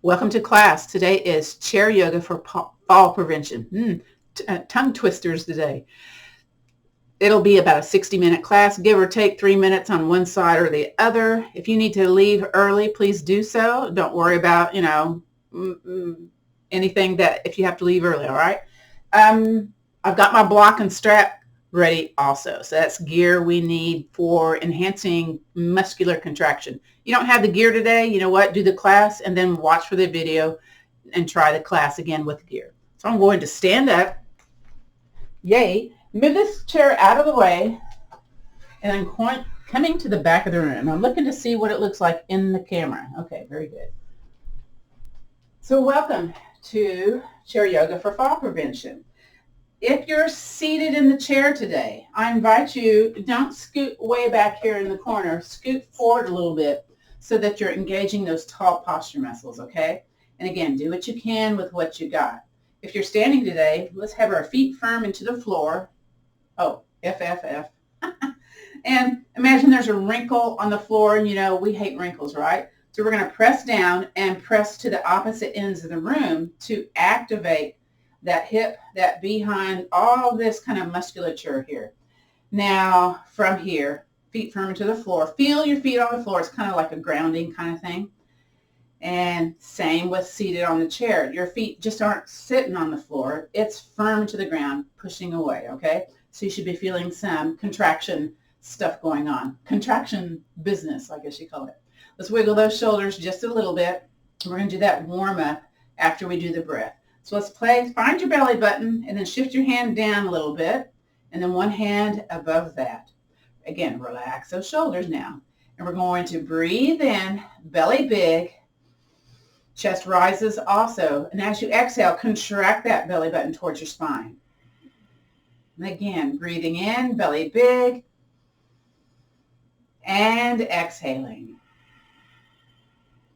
Welcome to class. Today is chair yoga for fall prevention. Tongue twisters today. It'll be about a 60-minute class, give or take 3 minutes on one side or the other. If you need to leave early, please do so. Don't worry about, anything that if you have to leave early, all right? I've got my block and strap ready also. So that's gear we need for enhancing muscular contraction. You don't have the gear today, you know what? Do the class and then watch for the video and try the class again with the gear. So I'm going to stand up. Yay. Move this chair out of the way, and I'm coming to the back of the room. I'm looking to see what it looks like in the camera. Okay, very good. So welcome to chair yoga for fall prevention. If you're seated in the chair today, I invite you, don't scoot way back here in the corner. Scoot forward a little bit so that you're engaging those tall posture muscles, okay? And again, do what you can with what you got. If you're standing today, let's have our feet firm into the floor. Oh, FFF. And imagine there's a wrinkle on the floor, and we hate wrinkles, right? So we're going to press down and press to the opposite ends of the room to activate that hip, that behind, all this kind of musculature here. Now, from here, feet firm into the floor. Feel your feet on the floor. It's kind of like a grounding kind of thing. And same with seated on the chair. Your feet just aren't sitting on the floor. It's firm to the ground, pushing away, okay? So you should be feeling some contraction stuff going on. Contraction business, I guess you call it. Let's wiggle those shoulders just a little bit. We're going to do that warm up after we do the breath. So let's find your belly button and then shift your hand down a little bit and then one hand above that. Again, relax those shoulders now. And we're going to breathe in, belly big, chest rises also. And as you exhale, contract that belly button towards your spine. And again, breathing in, belly big, and exhaling.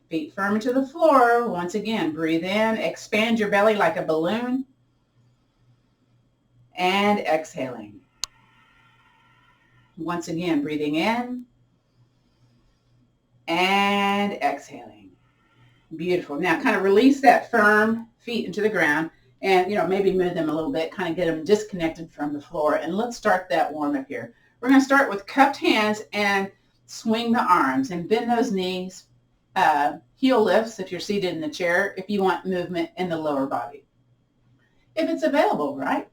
Feet firm into the floor. Once again, breathe in, expand your belly like a balloon, and exhaling. Once again, breathing in, and exhaling. Beautiful. Now, kind of release that firm feet into the ground. And, maybe move them a little bit, kind of get them disconnected from the floor. And let's start that warm up here. We're going to start with cupped hands and swing the arms and bend those knees. Heel lifts if you're seated in the chair, if you want movement in the lower body. If it's available, right?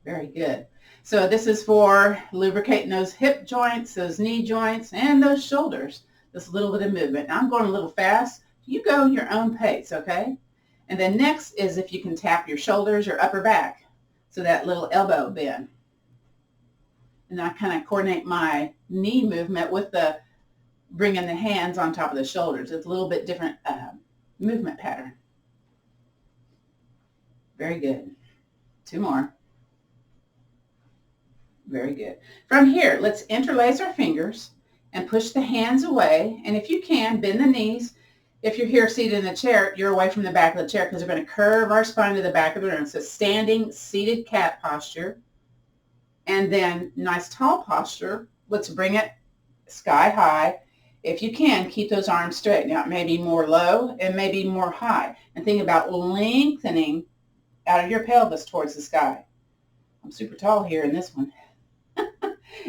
Very good. So this is for lubricating those hip joints, those knee joints, and those shoulders. This little bit of movement. Now I'm going a little fast. You go your own pace, okay? And then next is if you can tap your shoulders or upper back. So that little elbow bend. And I kind of coordinate my knee movement with the bringing the hands on top of the shoulders. It's a little bit different movement pattern. Very good. 2 more. Very good. From here, let's interlace our fingers and push the hands away. And if you can, bend the knees. If you're here seated in the chair, you're away from the back of the chair because we're going to curve our spine to the back of the room. So standing, seated cat posture. And then nice tall posture. Let's bring it sky high. If you can, keep those arms straight. Now, it may be more low and maybe more high. And think about lengthening out of your pelvis towards the sky. I'm super tall here in this one.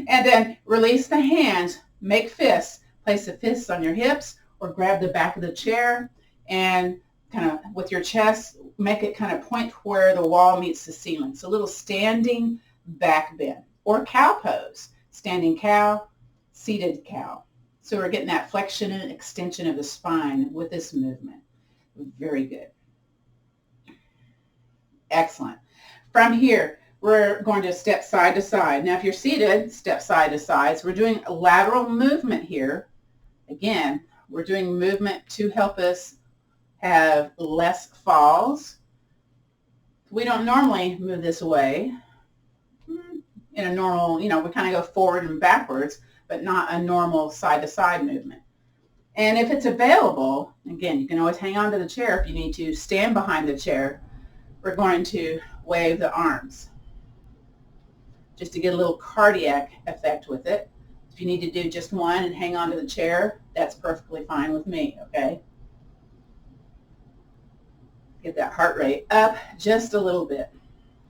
And then release the hands. Make fists. Place the fists on your hips or grab the back of the chair and kind of with your chest, make it kind of point where the wall meets the ceiling. So a little standing back bend or cow pose. Standing cow, seated cow. So we're getting that flexion and extension of the spine with this movement. Very good. Excellent. From here, we're going to step side to side. Now, if you're seated, step side to side. So we're doing a lateral movement here. Again, we're doing movement to help us have less falls. We don't normally move this way. In a normal, we kind of go forward and backwards, but not a normal side-to-side movement. And if it's available, again, you can always hang on to the chair if you need to, stand behind the chair. We're going to wave the arms just to get a little cardiac effect with it. If you need to do just one and hang on to the chair, that's perfectly fine with me, okay? Get that heart rate up just a little bit.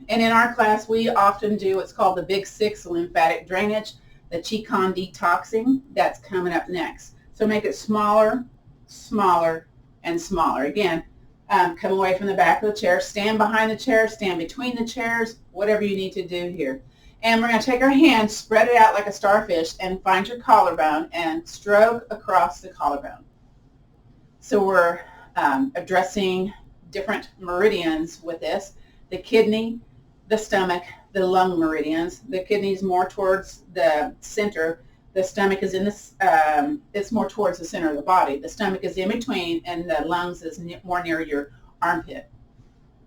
And in our class, we often do what's called the Big Six lymphatic drainage, the Qigong detoxing. That's coming up next. So make it smaller, smaller, and smaller. Again, come away from the back of the chair, stand behind the chair, stand between the chairs, whatever you need to do here. And we're going to take our hands, spread it out like a starfish, and find your collarbone and stroke across the collarbone. So we're addressing different meridians with this. The kidney, the stomach, the lung meridians. The kidney is more towards the center. The stomach is in this, it's more towards the center of the body. The stomach is in between, and the lungs is more near your armpit,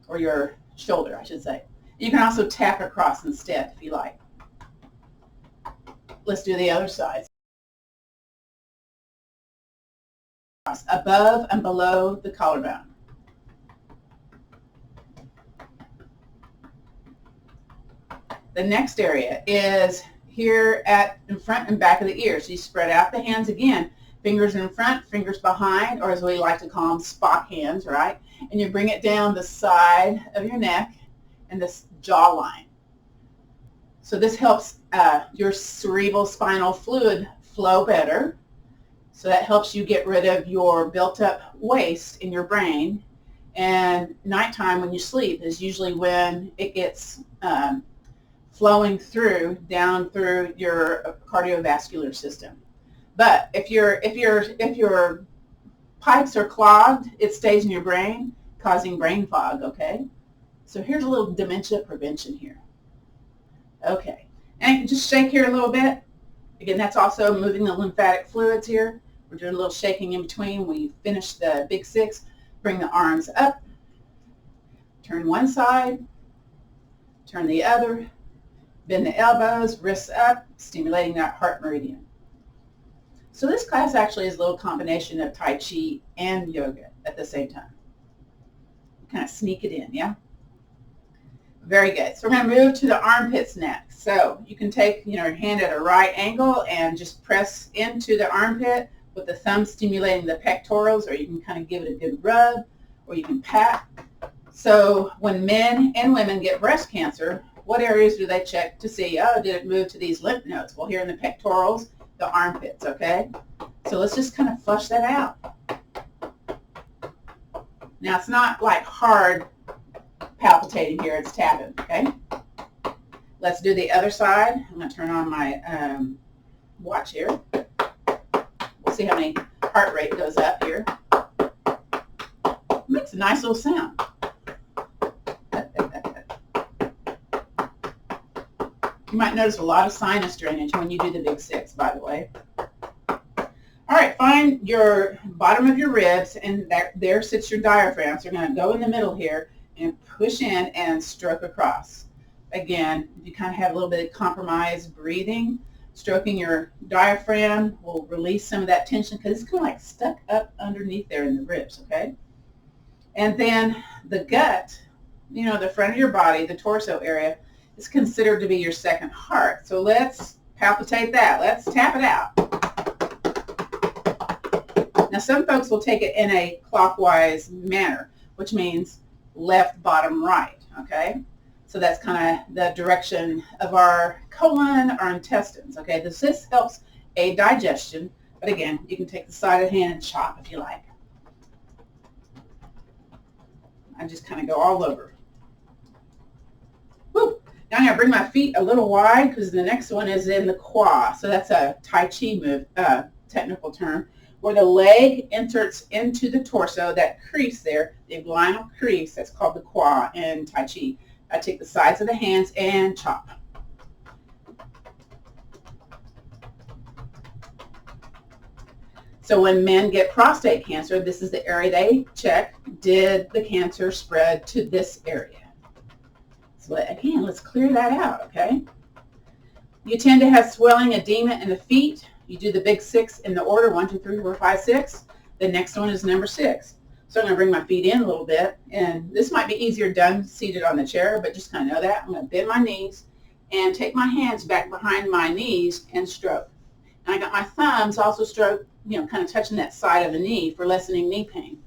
or your shoulder, I should say. You can also tap across instead if you like. Let's do the other side. Above and below the collarbone. The next area is here in front and back of the ears. So you spread out the hands again, fingers in front, fingers behind, or as we like to call them, Spock hands, right? And you bring it down the side of your neck and this jawline. So this helps your cerebral spinal fluid flow better. So that helps you get rid of your built-up waste in your brain. And nighttime when you sleep is usually when it gets flowing down through your cardiovascular system. But if your pipes are clogged, it stays in your brain, causing brain fog, okay? So here's a little dementia prevention here. Okay, and just shake here a little bit. Again, that's also moving the lymphatic fluids here. We're doing a little shaking in between. When you finish the Big Six, bring the arms up, turn one side, turn the other, bend the elbows, wrists up, stimulating that heart meridian. So this class actually is a little combination of Tai Chi and yoga at the same time. Kind of sneak it in, yeah? Very good. So we're going to move to the armpits next. So you can take your hand at a right angle and just press into the armpit with the thumb stimulating the pectorals, or you can kind of give it a good rub, or you can pat. So when men and women get breast cancer, what areas do they check to see, oh, did it move to these lymph nodes? Well, here in the pectorals, the armpits, okay? So let's just kind of flush that out. Now, it's not like hard palpitating here, it's tapping, okay? Let's do the other side. I'm going to turn on my watch here. We'll see how many heart rate goes up here. It makes a nice little sound. You might notice a lot of sinus drainage when you do the Big Six, by the way. All right, find your bottom of your ribs, and there sits your diaphragm. So you're going to go in the middle here and push in and stroke across. Again, if you kind of have a little bit of compromised breathing, stroking your diaphragm will release some of that tension because it's kind of like stuck up underneath there in the ribs, okay? And then the gut, the front of your body, the torso area, is considered to be your second heart. So let's palpitate that. Let's tap it out. Now, some folks will take it in a clockwise manner, which means left, bottom, right, okay? So that's kind of the direction of our colon, our intestines, okay? This helps aid digestion, but again, you can take the side of the hand and chop if you like. I just kind of go all over. Woo! Now I'm going to bring my feet a little wide because the next one is in the quad. So that's a Tai Chi move, technical term, where the leg inserts into the torso, that crease there, the abdominal crease, that's called the quad in Tai Chi. I take the sides of the hands and chop. So when men get prostate cancer, this is the area they check. Did the cancer spread to this area? So again, let's clear that out, okay? You tend to have swelling, edema in the feet. You do the Big Six in the order, 1, 2, 3, 4, 5, 6. The next one is number 6. So I'm going to bring my feet in a little bit, and this might be easier done seated on the chair, but just kind of know that. I'm going to bend my knees and take my hands back behind my knees and stroke. And I got my thumbs also stroke, kind of touching that side of the knee for lessening knee pain.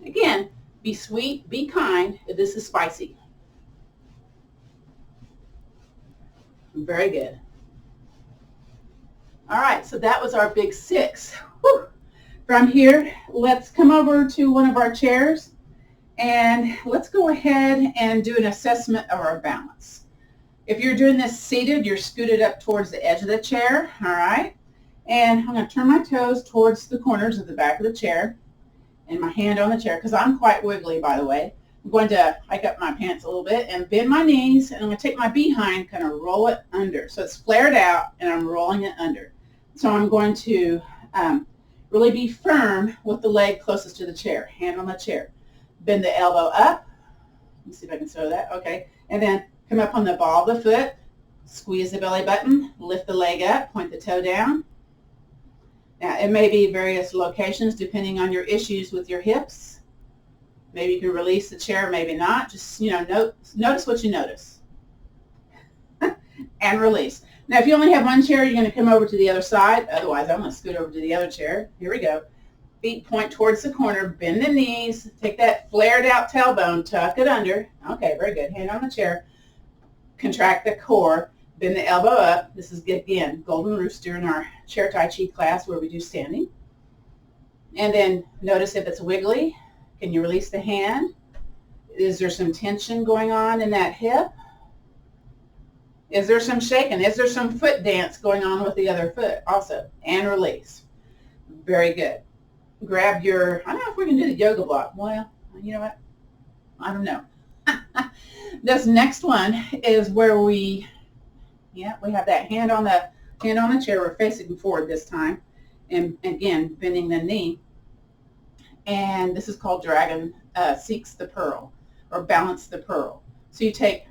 Again, be sweet, be kind if this is spicy. Very good. All right, so that was our big 6. Whew. From here, let's come over to one of our chairs and let's go ahead and do an assessment of our balance. If you're doing this seated, you're scooted up towards the edge of the chair, all right? And I'm going to turn my toes towards the corners of the back of the chair and my hand on the chair, because I'm quite wiggly, by the way. I'm going to hike up my pants a little bit and bend my knees, and I'm going to take my behind, kind of roll it under. So it's flared out, and I'm rolling it under. So I'm going to really be firm with the leg closest to the chair, hand on the chair. Bend the elbow up. Let me see if I can show that. Okay. And then come up on the ball of the foot, squeeze the belly button, lift the leg up, point the toe down. Now, it may be various locations depending on your issues with your hips. Maybe you can release the chair, maybe not. Just, notice what you notice. And release. Now, if you only have one chair, you're going to come over to the other side. Otherwise, I'm going to scoot over to the other chair. Here we go. Feet point towards the corner. Bend the knees. Take that flared out tailbone. Tuck it under. Okay, very good. Hand on the chair. Contract the core. Bend the elbow up. This is, again, golden rooster in our Chair Tai Chi class where we do standing. And then notice if it's wiggly. Can you release the hand? Is there some tension going on in that hip? Is there some shaking? Is there some foot dance going on with the other foot also? And release. Very good. Grab your, I don't know if we can do the yoga block. Well, you know what? I don't know. This next one is where we have that hand on the chair. We're facing forward this time. And again, bending the knee. And this is called Dragon Seeks the Pearl, or Balance the Pearl. So you take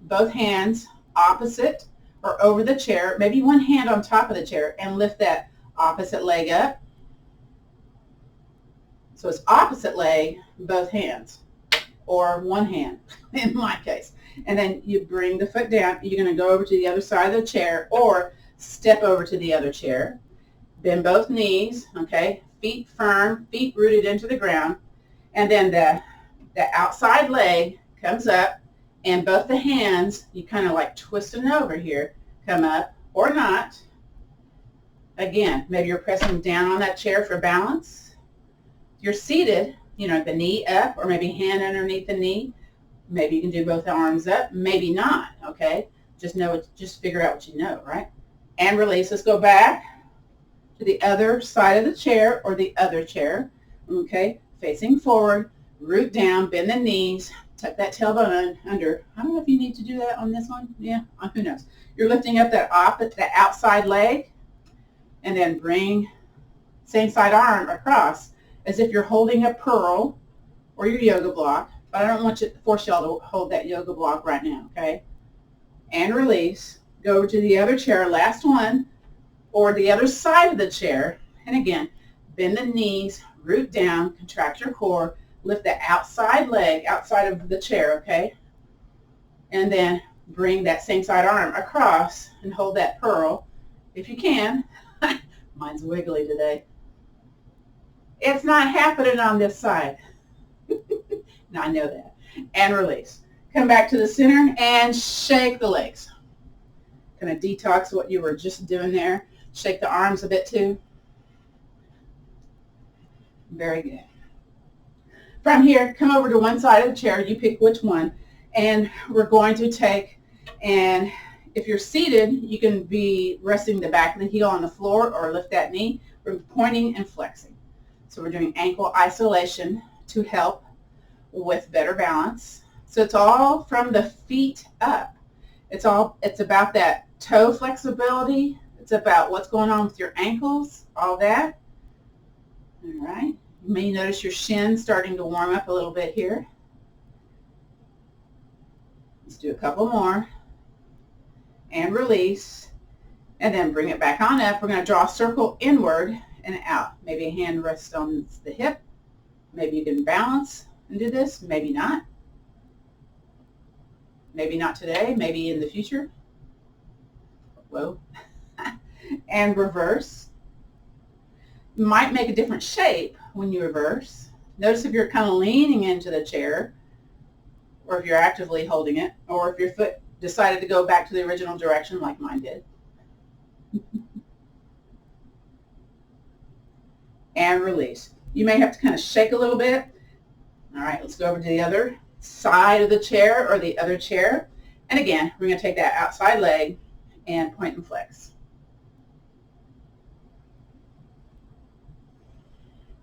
both hands opposite or over the chair, maybe one hand on top of the chair, and lift that opposite leg up. So it's opposite leg, both hands, or one hand in my case. And then you bring the foot down. You're going to go over to the other side of the chair or step over to the other chair. Bend both knees, okay? Feet firm, feet rooted into the ground. And then the outside leg comes up, and both the hands, you kind of like twisting over here, come up or not. Again, maybe you're pressing down on that chair for balance. You're seated, the knee up, or maybe hand underneath the knee. Maybe you can do both arms up, maybe not, okay? Just figure out what you know, right? And release. Let's go back to the other side of the chair or the other chair, okay? Facing forward, root down, bend the knees, tuck that tailbone under. I don't know if you need to do that on this one. Yeah, who knows? You're lifting up that outside leg, and then bring same side arm across as if you're holding a pearl or your yoga block. But I don't want you to force y'all to hold that yoga block right now, okay? And release. Go over to the other chair, last one, or the other side of the chair. And again, bend the knees, root down, contract your core, lift the outside leg outside of the chair, okay? And then bring that same side arm across and hold that pearl if you can. Mine's wiggly today. It's not happening on this side. Now I know that. And release. Come back to the center and shake the legs. Kind of detox what you were just doing there. Shake the arms a bit too. Very good. From here, come over to one side of the chair. You pick which one. And we're going to take, and if you're seated, you can be resting the back of the heel on the floor or lift that knee. We're pointing and flexing. So we're doing ankle isolation to help with better balance. So it's all from the feet up. It's about that toe flexibility. It's about what's going on with your ankles, all that. All right. You may notice your shins starting to warm up a little bit here. Let's do a couple more. And release. And then bring it back on up. We're going to draw a circle inward and out. Maybe a hand rests on the hip. Maybe you can balance and do this. Maybe not. Maybe not today. Maybe in the future. Whoa. And reverse. Might make a different shape when you reverse. Notice if you're kind of leaning into the chair, or if you're actively holding it, or if your foot decided to go back to the original direction like mine did. And release. You may have to kind of shake a little bit. All right, let's go over to the other side of the chair or the other chair. And again, we're going to take that outside leg and point and flex.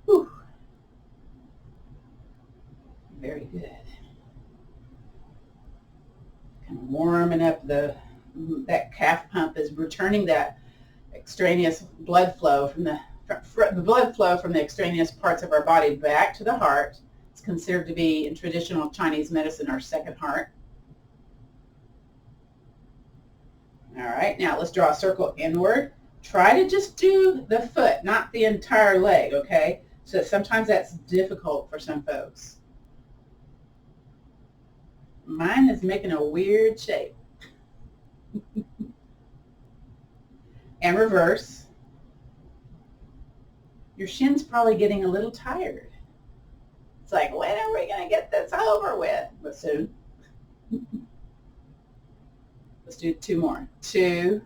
Whew. Very good. Kind of warming up that calf pump is returning that extraneous blood flow from the extraneous parts of our body back to the heart. It's considered to be in traditional Chinese medicine our second heart. All right, now let's draw a circle inward. Try to just do the foot, not the entire leg, okay? So sometimes that's difficult for some folks. Mine is making a weird shape. And reverse. Your shin's probably getting a little tired. It's like, when are we going to get this over with? But soon. Let's do two more. 2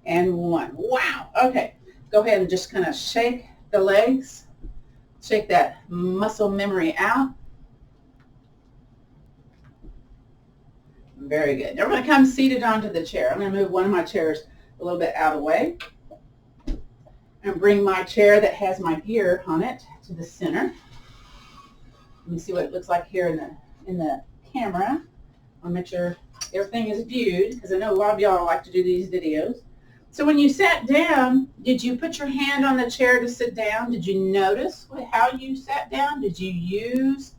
and 1. Wow. Okay. Go ahead and just kind of shake the legs. Shake that muscle memory out. Very good. Now we're going to come seated onto the chair. I'm going to move one of my chairs a little bit out of the way and bring my chair that has my gear on it to the center. Let me see what it looks like here in the camera. I'll make sure everything is viewed because I know a lot of y'all like to do these videos. So when you sat down, did you put your hand on the chair to sit down? Did you notice how you sat down? Did you use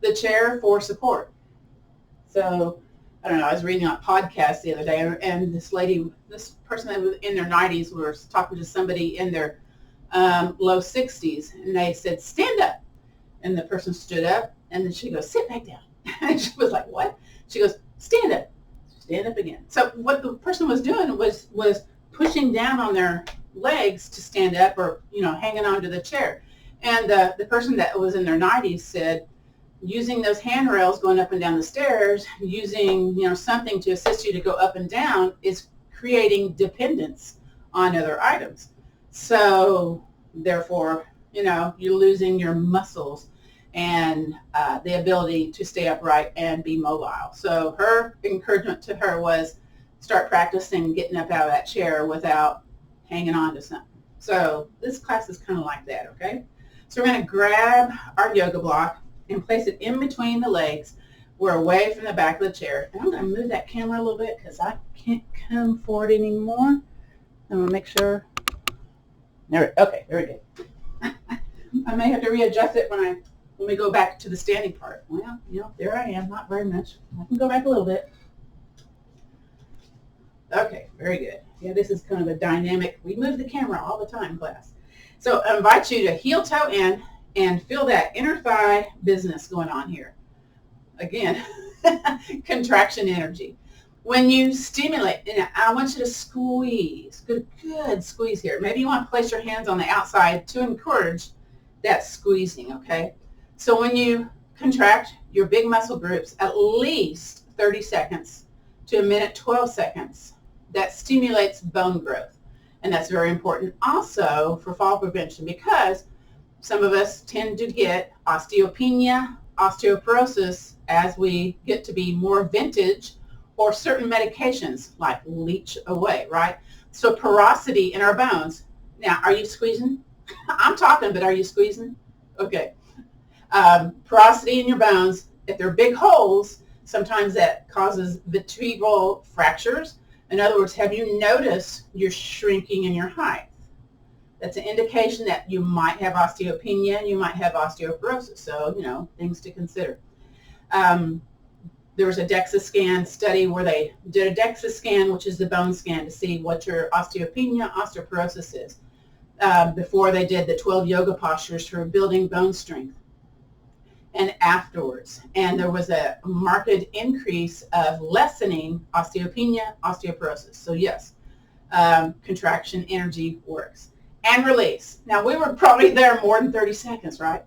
the chair for support? So I don't know, I was reading a podcast the other day, and this person that was in their 90s was talking to somebody in their low 60s, and they said, stand up. And the person stood up, and then she goes, sit back down. And she was like, what? She goes, stand up. Stand up again. So what the person was doing was pushing down on their legs to stand up, or, hanging onto the chair. And the person that was in their 90s said, using those handrails going up and down the stairs, using something to assist you to go up and down is creating dependence on other items. So therefore, you're losing your muscles and the ability to stay upright and be mobile. So her encouragement to her was start practicing getting up out of that chair without hanging on to something. So this class is kind of like that, okay? So we're going to grab our yoga block and place it in between the legs. We're away from the back of the chair. And I'm going to move that camera a little bit because I can't come forward anymore. I'm going to make sure. Okay, very good. I may have to readjust it when we go back to the standing part. Well, there I am, not very much. I can go back a little bit. Okay, very good. Yeah, this is kind of a dynamic, we move the camera all the time class. So I invite you to heel toe in and feel that inner thigh business going on here. Again, contraction energy. When you stimulate, I want you to squeeze. Good squeeze here. Maybe you want to place your hands on the outside to encourage that squeezing, okay? So when you contract your big muscle groups, at least 30 seconds to a minute 12 seconds, that stimulates bone growth. And that's very important also for fall prevention, because some of us tend to get osteopenia, osteoporosis as we get to be more vintage, or certain medications like leach away, right? So porosity in our bones. Now, are you squeezing? I'm talking, but are you squeezing? Okay. Porosity in your bones, if they're big holes, sometimes that causes vertebral fractures. In other words, have you noticed you're shrinking in your height? That's an indication that you might have osteopenia and you might have osteoporosis. So, things to consider. There was a DEXA scan study where they did a DEXA scan, which is the bone scan, to see what your osteopenia, osteoporosis is, before they did the 12 yoga postures for building bone strength. and afterwards. And there was a marked increase of lessening osteopenia, osteoporosis. So yes, contraction energy works. And release. Now we were probably there more than 30 seconds, right?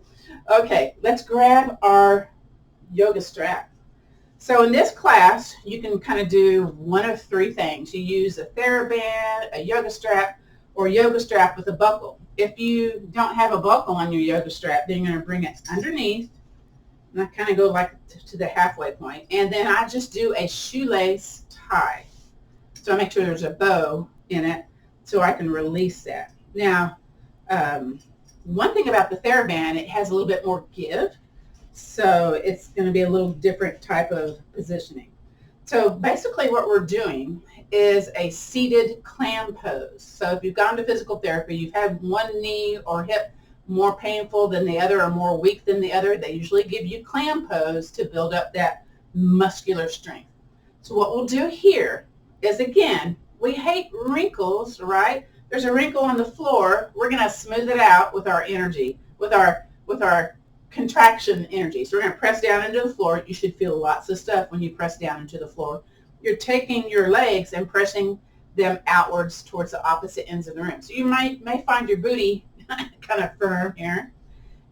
Okay, let's grab our yoga strap. So in this class, you can kind of do one of three things. You use a TheraBand, a yoga strap, or a yoga strap with a buckle. If you don't have a buckle on your yoga strap, then you're going to bring it underneath, and I kind of go like to the halfway point, and then I just do a shoelace tie. So I make sure there's a bow in it so I can release that. Now, one thing about the TheraBand, it has a little bit more give. So it's going to be a little different type of positioning. So basically what we're doing is a seated clam pose. So if you've gone to physical therapy, you've had one knee or hip more painful than the other or more weak than the other, they usually give you clam pose to build up that muscular strength. So what we'll do here is, again, we hate wrinkles, right? There's a wrinkle on the floor. We're going to smooth it out with our energy, with our contraction energy. So we're going to press down into the floor. You should feel lots of stuff when you press down into the floor. You're taking your legs and pressing them outwards towards the opposite ends of the room. So you may find your booty kind of firm here.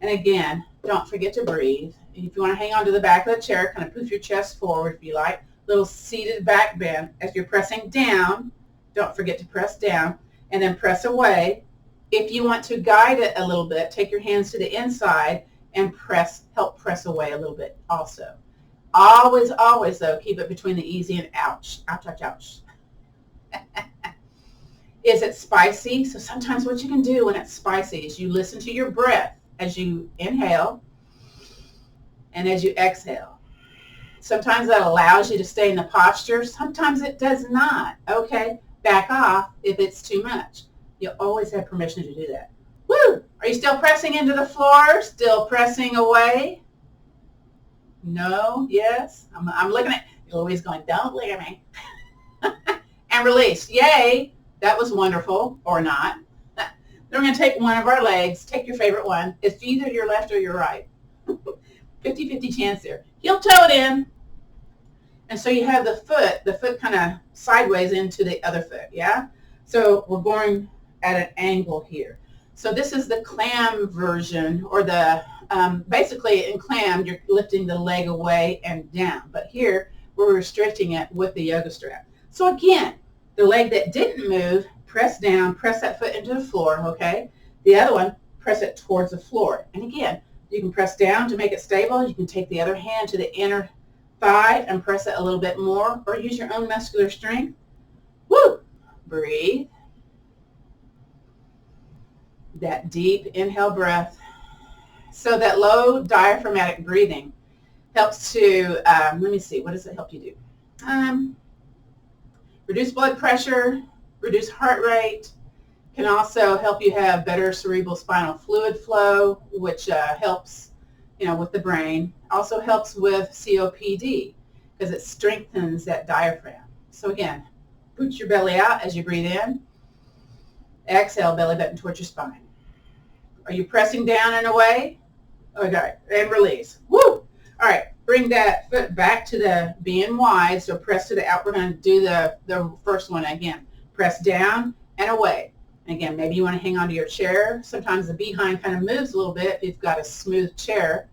And again, don't forget to breathe. If you want to hang on to the back of the chair, kind of poof your chest forward if you like. Little seated back bend. As you're pressing down, don't forget to press down and then press away. If you want to guide it a little bit, take your hands to the inside and help press away a little bit also. Always, always, though, keep it between the easy and ouch. Ouch, ouch, ouch. Is it spicy? So sometimes what you can do when it's spicy is you listen to your breath as you inhale and as you exhale. Sometimes that allows you to stay in the posture. Sometimes it does not. Okay, back off if it's too much. You always have permission to do that. Woo! Are you still pressing into the floor? Still pressing away? No? Yes? I'm looking at you. Always going, don't look at me. And release. Yay! That was wonderful, or not. Then we're going to take one of our legs. Take your favorite one. It's either your left or your right. 50-50 chance there. Heel toe it in. And so you have the foot kind of sideways into the other foot, yeah? So we're going at an angle here. So this is the clam version, or the, basically in clam, you're lifting the leg away and down. But here, we're restricting it with the yoga strap. So again, the leg that didn't move, press down, press that foot into the floor, okay? The other one, press it towards the floor. And again, you can press down to make it stable. You can take the other hand to the inner thigh and press it a little bit more, or use your own muscular strength. Woo! Breathe. That deep inhale breath. So that low diaphragmatic breathing helps to, let me see, what does it help you do? Reduce blood pressure, reduce heart rate, can also help you have better cerebral spinal fluid flow, which helps, with the brain. Also helps with COPD because it strengthens that diaphragm. So again, put your belly out as you breathe in. Exhale, belly button towards your spine. Are you pressing down and away? Okay, and release. Woo! All right, bring that foot back to the being wide, so press to the out. We're going to do the first one again. Press down and away. Again, maybe you want to hang onto your chair. Sometimes the behind kind of moves a little bit if you've got a smooth chair.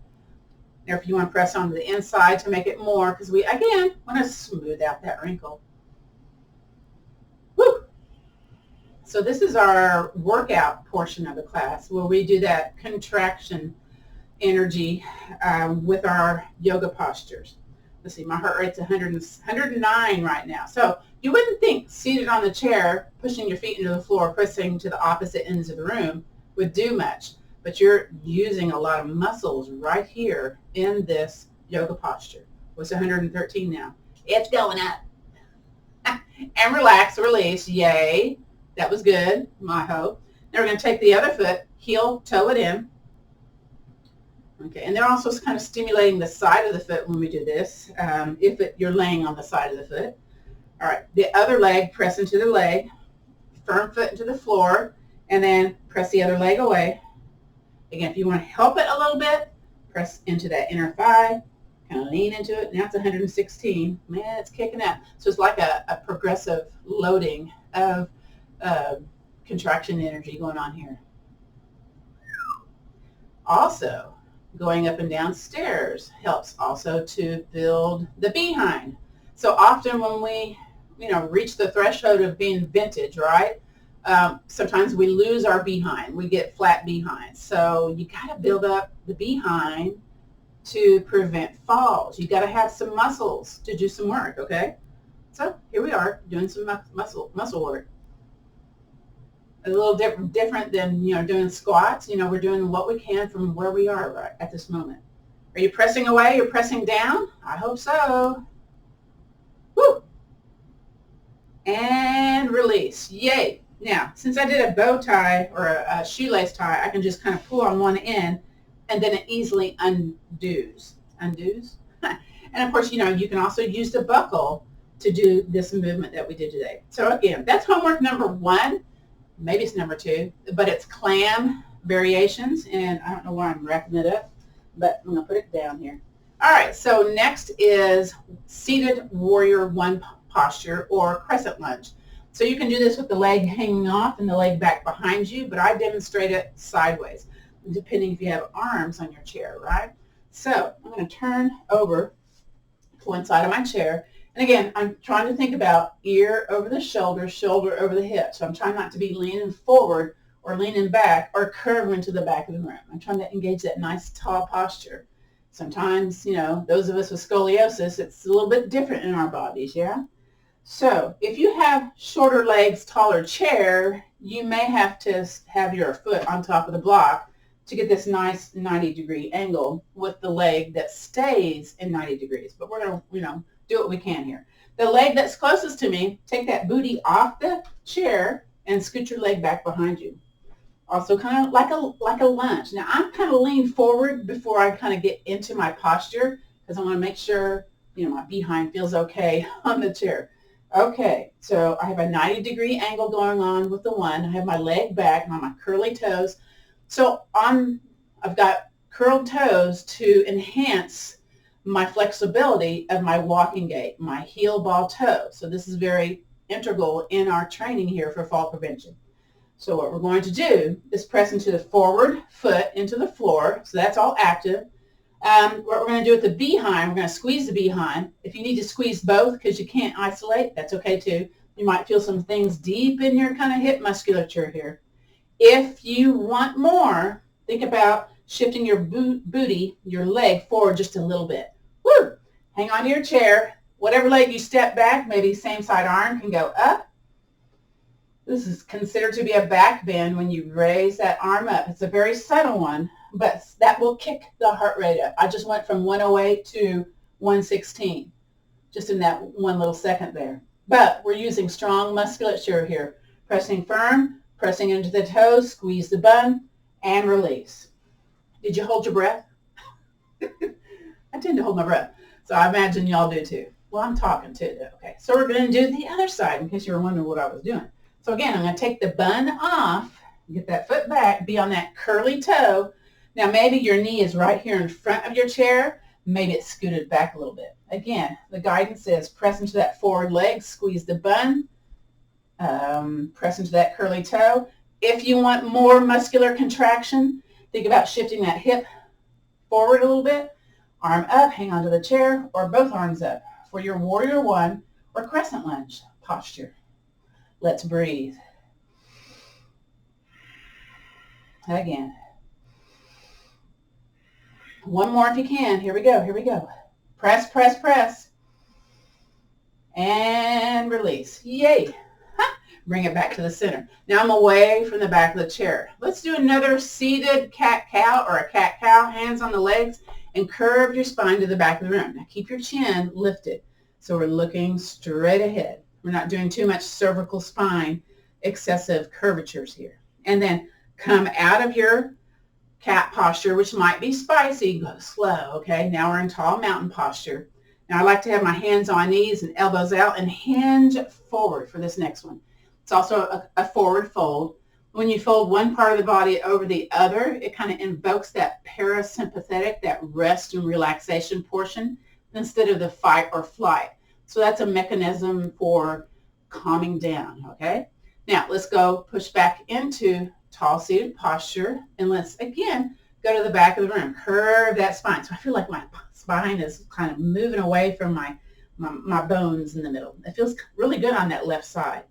Or if you want to press onto the inside to make it more, because we, again, want to smooth out that wrinkle. Woo! So this is our workout portion of the class where we do that contraction energy with our yoga postures. Let's see, my heart rate's 109 right now. So you wouldn't think seated on the chair, pushing your feet into the floor, pressing to the opposite ends of the room would do much. But you're using a lot of muscles right here in this yoga posture. What's 113 now? It's going up. And relax, release. Yay. That was good, I hope. Now we're going to take the other foot, heel, toe it in. Okay, and they're also kind of stimulating the side of the foot when we do this, you're laying on the side of the foot. All right, the other leg, press into the leg, firm foot into the floor, and then press the other leg away. Again, if you want to help it a little bit, Press into that inner thigh, kind of lean into it. Now it's 116. Man, it's kicking out. So it's like a progressive loading of contraction energy going on here. Also, going up and down stairs helps also to build the behind. So often when we, reach the threshold of being vintage, right? Sometimes we lose our behind. We get flat behind. So you got to build up the behind to prevent falls. You got to have some muscles to do some work, okay? So here we are doing some muscle work. A little different than, doing squats. We're doing what we can from where we are right at this moment. Are you pressing away? You're pressing down? I hope so. Woo! And release. Yay. Now, since I did a bow tie or a shoelace tie, I can just kind of pull on one end and then it easily undoes. Undoes? And of course, you can also use the buckle to do this movement that we did today. So again, that's homework number 1. Maybe it's number 2, but it's clam variations, and I don't know why I'm wrapping it up, but I'm going to put it down here. All right, so next is seated warrior 1 posture or crescent lunge. So you can do this with the leg hanging off and the leg back behind you, but I demonstrate it sideways, depending if you have arms on your chair, right? So I'm going to turn over to one side of my chair. And again, I'm trying to think about ear over the shoulder, shoulder over the hip. So I'm trying not to be leaning forward or leaning back or curving to the back of the room. I'm trying to engage that nice tall posture. Sometimes, those of us with scoliosis, it's a little bit different in our bodies, yeah? So if you have shorter legs, taller chair, you may have to have your foot on top of the block to get this nice 90-degree angle with the leg that stays in 90 degrees. But we're going to, do what we can here. The leg that's closest to me, take that booty off the chair and scoot your leg back behind you. Also kind of like a lunge. Now I'm kind of lean forward before I kind of get into my posture because I want to make sure, my behind feels okay on the chair. Okay, so I have a 90-degree angle going on with the one. I have my leg back and on my curly toes. So I've got curled toes to enhance my flexibility of my walking gait, my heel ball toe. So this is very integral in our training here for fall prevention. So what we're going to do is press into the forward foot into the floor. So that's all active. What we're going to do with the behind, we're going to squeeze the behind. If you need to squeeze both because you can't isolate, that's okay too. You might feel some things deep in your kind of hip musculature here. If you want more, think about shifting your booty, your leg forward just a little bit. Woo! Hang on to your chair. Whatever leg you step back, maybe same side arm can go up. This is considered to be a back bend when you raise that arm up. It's a very subtle one, but that will kick the heart rate up. I just went from 108 to 116, just in that one little second there. But we're using strong musculature here. Pressing firm, pressing into the toes, squeeze the bun, and release. Did you hold your breath? I tend to hold my breath, so I imagine y'all do too. Well, I'm talking too, though. Okay, so we're going to do the other side in case you were wondering what I was doing. So again, I'm going to take the bun off, get that foot back, be on that curly toe. Now maybe your knee is right here in front of your chair. Maybe it's scooted back a little bit. Again, the guidance is press into that forward leg, squeeze the bun, press into that curly toe. If you want more muscular contraction, think about shifting that hip forward a little bit. Arm up, hang onto the chair, or both arms up for your warrior 1 or crescent lunge posture. Let's breathe. Again. One more if you can. Here we go. Here we go. Press, press, press. And release. Yay. Bring it back to the center. Now I'm away from the back of the chair. Let's do another seated cat-cow or a cat-cow, hands on the legs, and curve your spine to the back of the room. Now keep your chin lifted. So we're looking straight ahead. We're not doing too much cervical spine, excessive curvatures here. And then come out of your cat posture, which might be spicy. Go slow, okay? Now we're in tall mountain posture. Now I like to have my hands on knees and elbows out and hinge forward for this next one. It's also a forward fold. When you fold one part of the body over the other, it kind of invokes that parasympathetic, that rest and relaxation portion instead of the fight or flight. So that's a mechanism for calming down, okay? Now, let's go push back into tall seated posture, and let's, again, go to the back of the room. Curve that spine. So I feel like my spine is kind of moving away from my bones in the middle. It feels really good on that left side.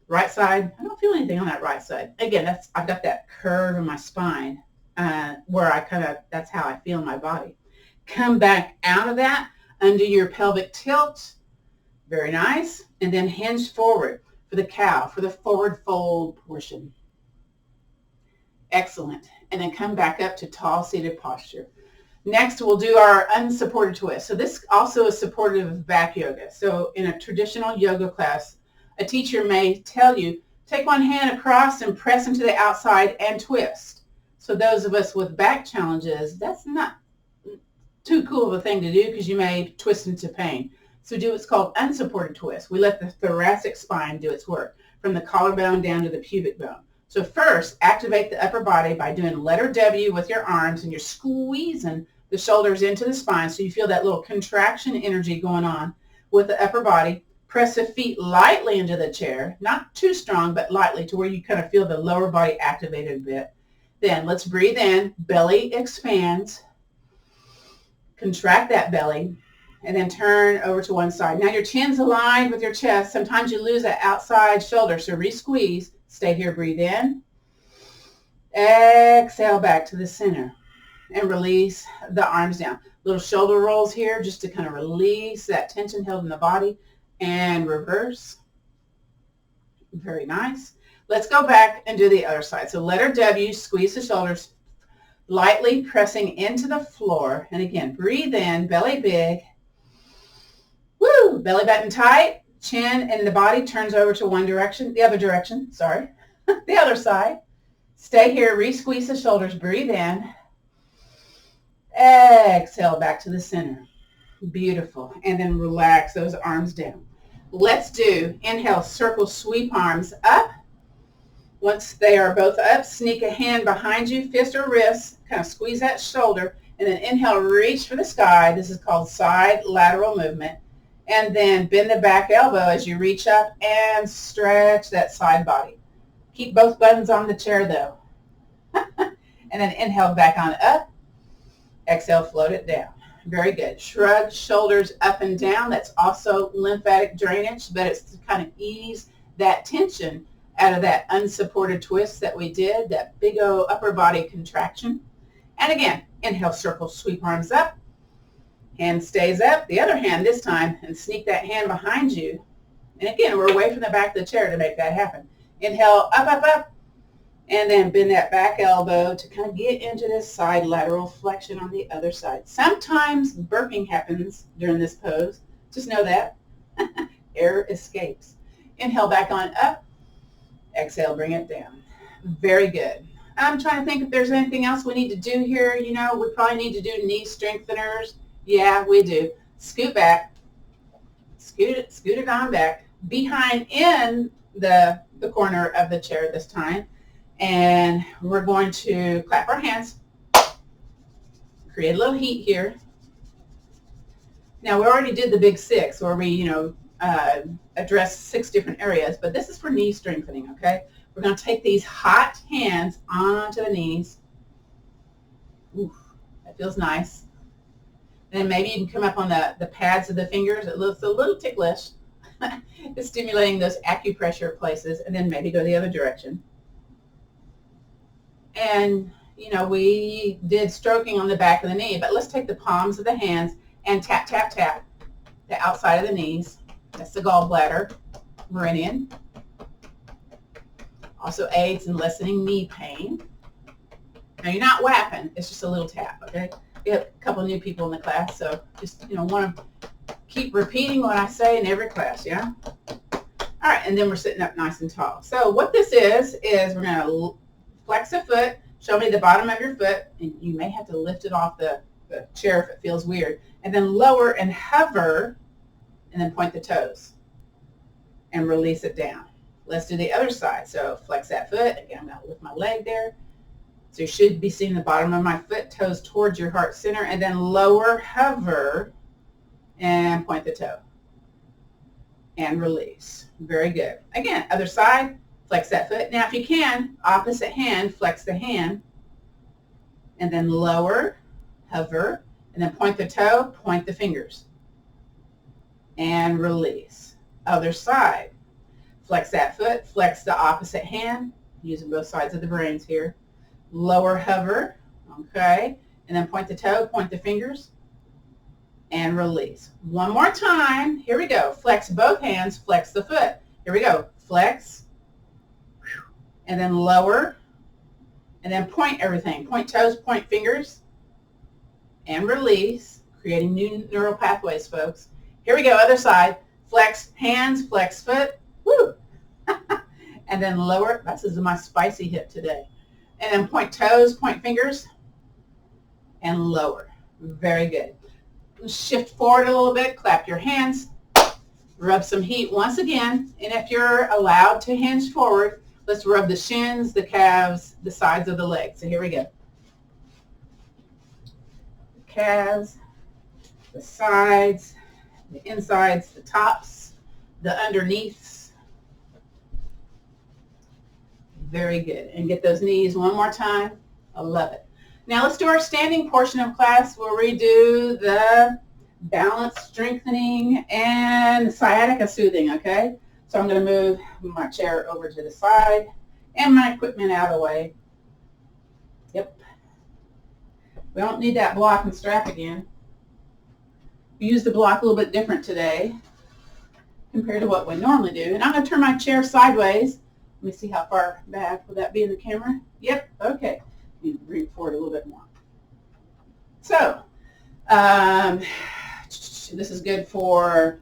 Right side, I don't feel anything on that right side. Again, I've got that curve in my spine where that's how I feel in my body. Come back out of that, undo your pelvic tilt. Very nice. And then hinge forward for the cow, for the forward fold portion. Excellent. And then come back up to tall seated posture. Next, we'll do our unsupported twist. So this also is supportive of back yoga. So in a traditional yoga class, a teacher may tell you, take one hand across and press into the outside and twist. So those of us with back challenges, that's not too cool of a thing to do because you may twist into pain. So do what's called unsupported twist. We let the thoracic spine do its work from the collarbone down to the pubic bone. So first, activate the upper body by doing letter W with your arms, and you're squeezing the shoulders into the spine so you feel that little contraction energy going on with the upper body. Press the feet lightly into the chair, not too strong, but lightly to where you kind of feel the lower body activated a bit. Then let's breathe in, belly expands, contract that belly, and then turn over to one side. Now your chin's aligned with your chest. Sometimes you lose that outside shoulder, so re-squeeze. Stay here, breathe in. Exhale back to the center and release the arms down. Little shoulder rolls here just to kind of release that tension held in the body. And reverse. Very nice. Let's go back and do the other side. So letter W, squeeze the shoulders, lightly pressing into the floor. And again, breathe in, belly big. Woo! Belly button tight. Chin and the body turns over to one direction, the other direction, sorry. The other side. Stay here, re-squeeze the shoulders, breathe in. Exhale back to the center. Beautiful. And then relax those arms down. Let's do, inhale, circle, sweep arms up. Once they are both up, sneak a hand behind you, fist or wrist, kind of squeeze that shoulder, and then inhale, reach for the sky. This is called side lateral movement. And then bend the back elbow as you reach up and stretch that side body. Keep both buttons on the chair though. And then inhale back on up. Exhale, float it down. Very good. Shrug shoulders up and down. That's also lymphatic drainage, but it's to kind of ease that tension out of that unsupported twist that we did, that big old upper body contraction. And again, inhale, circle, sweep arms up. Hand stays up. The other hand this time, and sneak that hand behind you. And again, we're away from the back of the chair to make that happen. Inhale, up, up, up. And then bend that back elbow to kind of get into this side lateral flexion on the other side. Sometimes burping happens during this pose. Just know that. Air escapes. Inhale back on up. Exhale, bring it down. Very good. I'm trying to think if there's anything else we need to do here. You know, we probably need to do knee strengtheners. Yeah, we do. Scoot back. Scoot it on back. Behind in the corner of the chair this time. And we're going to clap our hands, create a little heat here. Now, we already did the big six where we, address 6 different areas, but this is for knee strengthening, okay? We're going to take these hot hands onto the knees. Oof, that feels nice. And then maybe you can come up on the pads of the fingers. It looks a little ticklish. It's stimulating those acupressure places, and then maybe go the other direction. And, we did stroking on the back of the knee, but let's take the palms of the hands and tap, tap, tap the outside of the knees. That's the gallbladder meridian. Also aids in lessening knee pain. Now, you're not whapping. It's just a little tap, okay? We have a couple new people in the class, so just, want to keep repeating what I say in every class, yeah? All right, and then we're sitting up nice and tall. So what this is we're going to flex a foot, show me the bottom of your foot, and you may have to lift it off the chair if it feels weird, and then lower and hover, and then point the toes, and release it down. Let's do the other side. So flex that foot. Again, I'm going to lift my leg there. So you should be seeing the bottom of my foot, toes towards your heart center, and then lower, hover, and point the toe. And release. Very good. Again, other side, flex that foot. Now if you can, opposite hand, flex the hand, and then lower, hover, and then point the toe, point the fingers. And release. Other side. Flex that foot, flex the opposite hand, using both sides of the brains here. Lower, hover, okay, and then point the toe, point the fingers, and release. One more time. Here we go. Flex both hands, flex the foot. Here we go. Flex, and then lower, and then point everything. Point toes, point fingers, and release, creating new neural pathways, folks. Here we go. Other side. Flex hands, flex foot. Woo! And then lower. This is my spicy hip today. And then point toes, point fingers, and lower. Very good. Shift forward a little bit. Clap your hands. Rub some heat once again. And if you're allowed to hinge forward, let's rub the shins, the calves, the sides of the legs. So here we go. The calves, the sides, the insides, the tops, the underneaths. Very good. And get those knees one more time. I love it. Now let's do our standing portion of class where we do the balance strengthening and sciatica soothing, okay? So I'm going to move my chair over to the side and my equipment out of the way. Yep. We don't need that block and strap again. We use the block a little bit different today compared to what we normally do. And I'm going to turn my chair sideways. Let me see how far back. Will that be in the camera? Yep. Okay. Let me bring it forward a little bit more. So, this is good for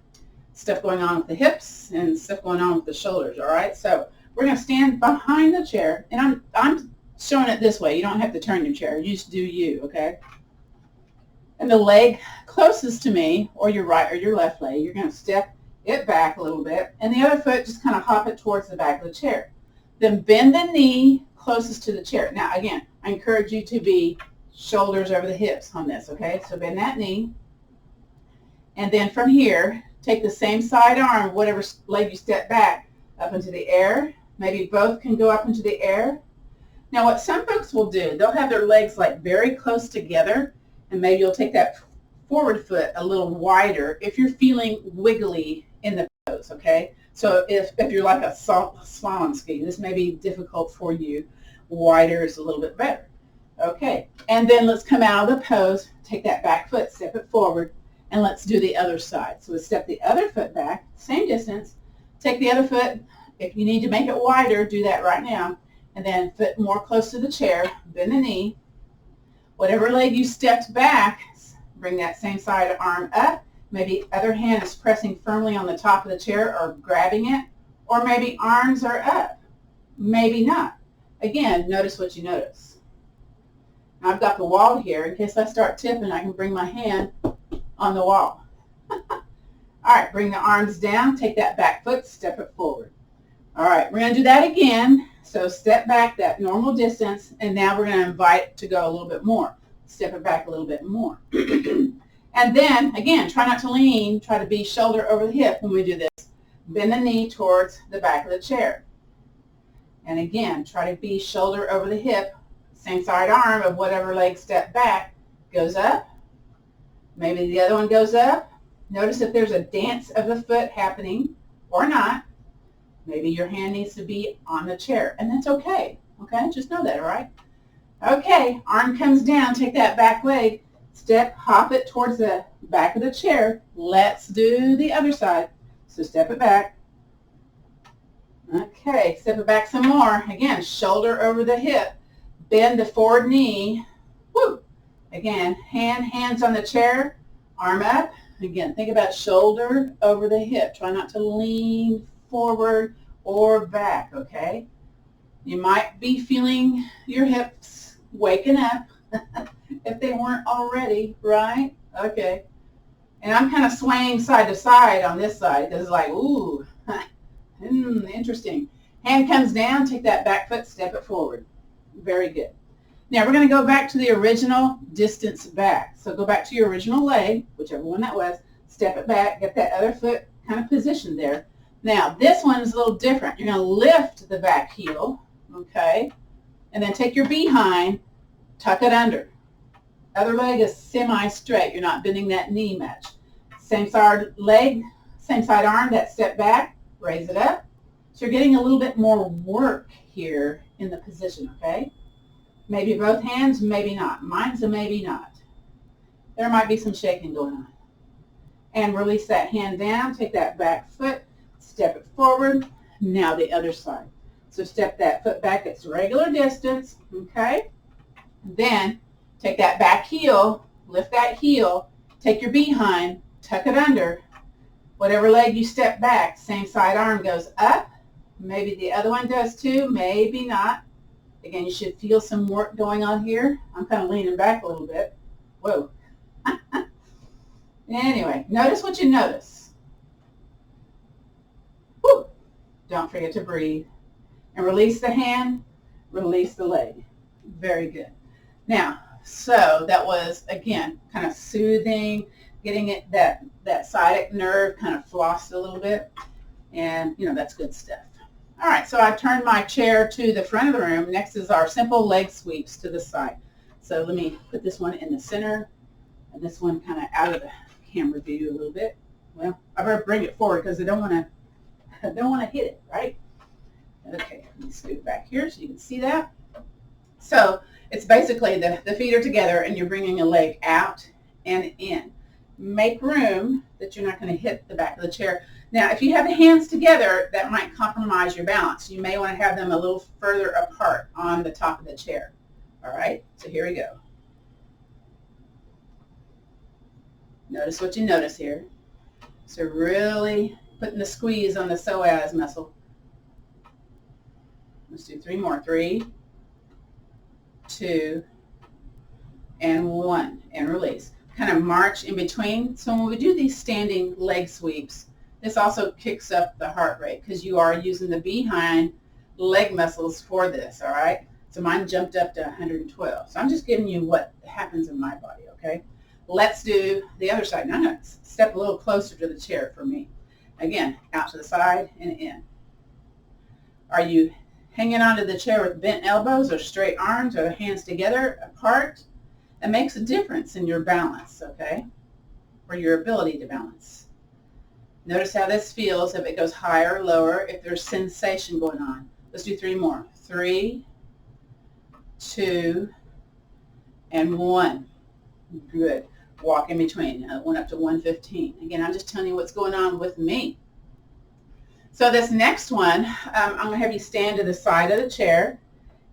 stuff going on with the hips and stuff going on with the shoulders, all right? So, we're going to stand behind the chair, and I'm showing it this way. You don't have to turn your chair. You just do you, okay? And the leg closest to me, or your right or your left leg, you're going to step it back a little bit, and the other foot just kind of hop it towards the back of the chair. Then bend the knee closest to the chair. Now again, I encourage you to be shoulders over the hips on this, okay? So bend that knee, and then from here, take the same side arm, whatever leg you step back, up into the air. Maybe both can go up into the air. Now what some folks will do, they'll have their legs like very close together, and maybe you'll take that forward foot a little wider if you're feeling wiggly in the pose, okay? So if you're like a slalom ski, this may be difficult for you. Wider is a little bit better. Okay, and then let's come out of the pose, take that back foot, step it forward, and let's do the other side. So we'll step the other foot back, same distance, take the other foot. If you need to make it wider, do that right now. And then foot more close to the chair, bend the knee. Whatever leg you stepped back, bring that same side arm up. Maybe other hand is pressing firmly on the top of the chair or grabbing it. Or maybe arms are up. Maybe not. Again, notice what you notice. Now I've got the wall here. In case I start tipping, I can bring my hand on the wall. All right, bring the arms down. Take that back foot, step it forward. All right, we're going to do that again. So step back that normal distance, and now we're going to invite it to go a little bit more. Step it back a little bit more. And then, again, try not to lean. Try to be shoulder over the hip when we do this. Bend the knee towards the back of the chair. And again, try to be shoulder over the hip. Same side arm of whatever leg step back goes up. Maybe the other one goes up. Notice if there's a dance of the foot happening or not. Maybe your hand needs to be on the chair, and that's okay. Okay, just know that, all right? Okay, arm comes down, take that back leg, step, hop it towards the back of the chair. Let's do the other side. So step it back. Okay, step it back some more. Again, shoulder over the hip. Bend the forward knee. Woo! Again, hands on the chair, arm up. Again, think about shoulder over the hip. Try not to lean forward or back, okay? You might be feeling your hips waking up if they weren't already, right? Okay. And I'm kind of swaying side to side on this side because it's like, ooh, interesting. Hand comes down, take that back foot, step it forward. Very good. Now we're going to go back to the original distance back. So go back to your original leg, whichever one that was, step it back, get that other foot kind of positioned there. Now this one is a little different. You're going to lift the back heel, okay, and then take your behind, tuck it under. Other leg is semi-straight. You're not bending that knee much. Same side leg, same side arm, that step back, raise it up. So you're getting a little bit more work here in the position, okay? Maybe both hands, maybe not. Mine's a maybe not. There might be some shaking going on. And release that hand down, take that back foot, step it forward. Now the other side. So step that foot back its regular distance, okay? Then take that back heel, lift that heel, take your behind, tuck it under. Whatever leg you step back, same side arm goes up. Maybe the other one does too, maybe not. Again, you should feel some work going on here. I'm kind of leaning back a little bit. Whoa. Anyway, notice what you notice. Woo. Don't forget to breathe. And release the hand, release the leg. Very good. Now, so that was, again, kind of soothing, getting it that sciatic nerve kind of flossed a little bit. And, you know, that's good stuff. All right, so I've turned my chair to the front of the room. Next is our simple leg sweeps to the side. So let me put this one in the center and this one kind of out of the camera view a little bit. Well, I better bring it forward because I don't want to hit it, right? Okay, let me scoot back here so you can see that. So it's basically the feet are together and you're bringing a leg out and in. Make room that you're not going to hit the back of the chair. Now, if you have the hands together, that might compromise your balance. You may want to have them a little further apart on the top of the chair. All right, so here we go. Notice what you notice here. So really putting the squeeze on the psoas muscle. Let's do 3 more. 3, 2, and 1, and release. Kind of march in between. So when we do these standing leg sweeps, this also kicks up the heart rate because you are using the behind leg muscles for this, all right? So mine jumped up to 112. So I'm just giving you what happens in my body, okay? Let's do the other side. Now, step a little closer to the chair for me. Again, out to the side and in. Are you hanging onto the chair with bent elbows or straight arms or hands together apart? That makes a difference in your balance, okay? Or your ability to balance. Notice how this feels, if it goes higher or lower, if there's sensation going on. Let's do 3 more. 3, 2, and 1. Good. Walk in between. Went up to 115. Again, I'm just telling you what's going on with me. So this next one, I'm going to have you stand to the side of the chair,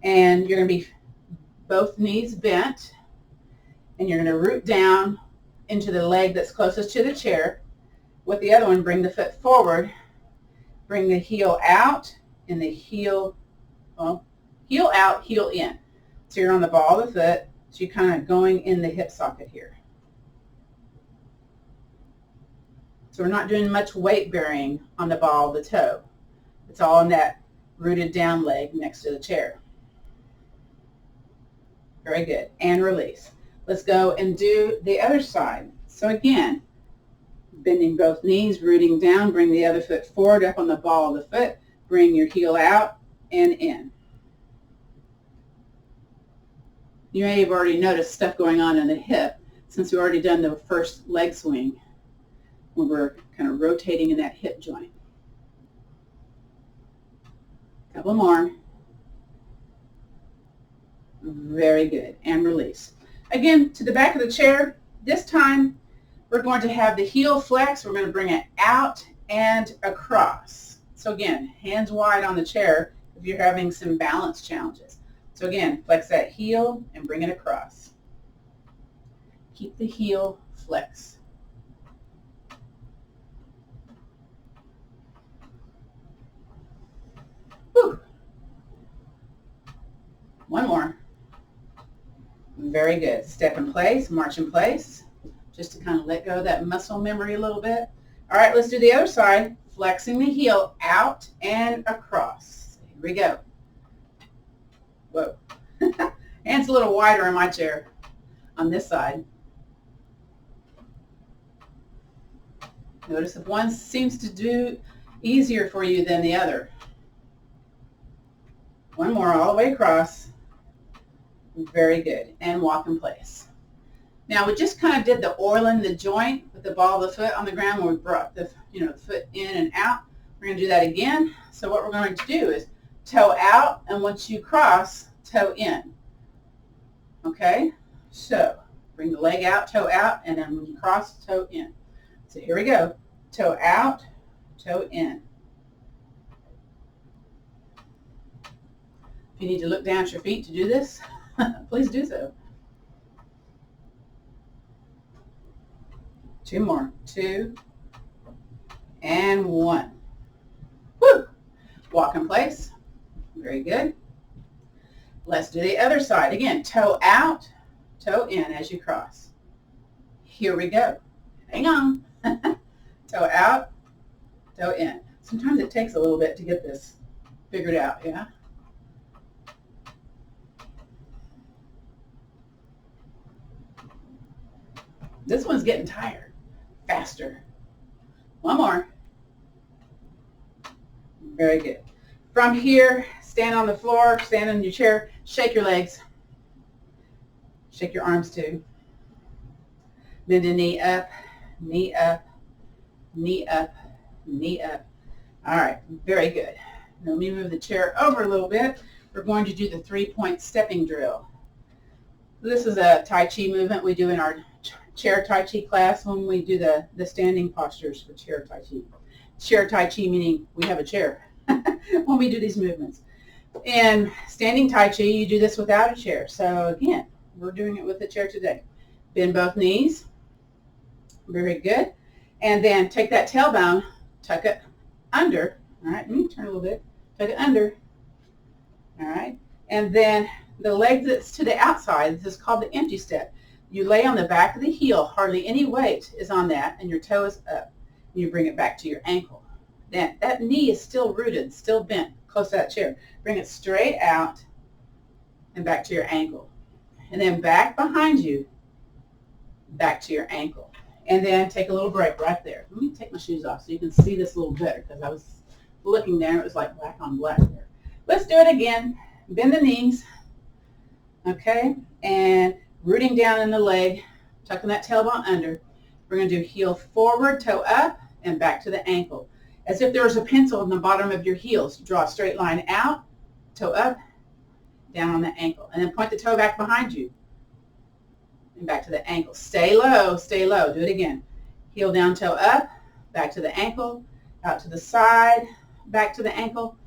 and you're going to be both knees bent, and you're going to root down into the leg that's closest to the chair. With the other one, bring the foot forward, bring the heel out, and the heel out, heel in. So you're on the ball of the foot, so you're kind of going in the hip socket here. So we're not doing much weight bearing on the ball of the toe. It's all in that rooted down leg next to the chair. Very good. And release. Let's go and do the other side. So again, bending both knees, rooting down, bring the other foot forward up on the ball of the foot, bring your heel out and in. You may have already noticed stuff going on in the hip since we've already done the first leg swing when we're kind of rotating in that hip joint. A couple more. Very good. And release. Again, to the back of the chair. This time, we're going to have the heel flex. We're going to bring it out and across. So again, hands wide on the chair if you're having some balance challenges. So again, flex that heel and bring it across. Keep the heel flex. Whew. One more. Very good. Step in place, march in place, just to kind of let go of that muscle memory a little bit. All right, let's do the other side. Flexing the heel out and across. Here we go. Whoa. Hands a little wider in my chair on this side. Notice if one seems to do easier for you than the other. One more all the way across. Very good. And walk in place. Now we just kind of did the oiling the joint with the ball of the foot on the ground when we brought the the foot in and out. We're going to do that again. So what we're going to do is toe out, and once you cross, toe in. Okay? So bring the leg out, toe out, and then when you cross, toe in. So here we go. Toe out, toe in. If you need to look down at your feet to do this, please do so. 2 more. 2 and 1. Woo! Walk in place. Very good. Let's do the other side. Again, toe out, toe in as you cross. Here we go. Hang on. Toe out, toe in. Sometimes it takes a little bit to get this figured out, yeah? This one's getting tired. Faster. One more. Very good. From here, stand on the floor, stand in your chair, shake your legs. Shake your arms too. Bend a knee up, knee up, knee up, knee up. All right, very good. Now let me move the chair over a little bit. We're going to do the 3-point stepping drill. This is a Tai Chi movement we do in our Chair Tai Chi class when we do the standing postures for Chair Tai Chi. Chair Tai Chi meaning we have a chair when we do these movements. And standing Tai Chi, you do this without a chair. So again, we're doing it with a chair today. Bend both knees. Very good. And then take that tailbone, tuck it under. All right, let me turn a little bit. Tuck it under. All right. And then the leg that's to the outside, this is called the empty step. You lay on the back of the heel. Hardly any weight is on that, and your toe is up. And you bring it back to your ankle. Then that knee is still rooted, still bent, close to that chair. Bring it straight out and back to your ankle. And then back behind you, back to your ankle. And then take a little break right there. Let me take my shoes off so you can see this a little better, because I was looking there and it was like black on black there. Let's do it again. Bend the knees. Okay, and rooting down in the leg, tucking that tailbone under. We're going to do heel forward, toe up, and back to the ankle. As if there was a pencil in the bottom of your heels. Draw a straight line out, toe up, down on the ankle. And then point the toe back behind you and back to the ankle. Stay low, stay low. Do it again. Heel down, toe up, back to the ankle, out to the side, back to the ankle,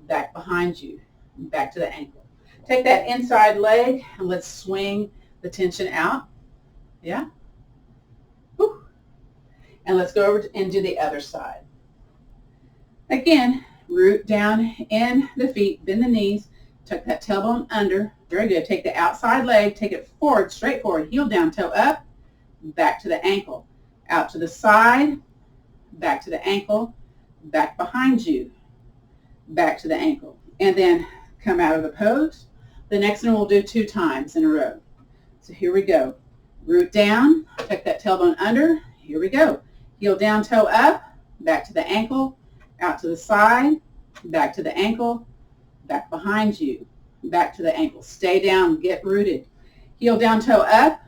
back behind you, back to the ankle. Take that inside leg and let's swing the tension out. Yeah? Whew. And let's go over and do the other side. Again, root down in the feet, bend the knees, tuck that tailbone under. Very good. Take the outside leg, take it forward, straight forward, heel down, toe up, back to the ankle. Out to the side, back to the ankle, back behind you, back to the ankle. And then come out of the pose. The next one we'll do 2 times in a row. So here we go. Root down, tuck that tailbone under. Here we go. Heel down, toe up, back to the ankle, out to the side, back to the ankle, back behind you, back to the ankle. Stay down, get rooted. Heel down, toe up,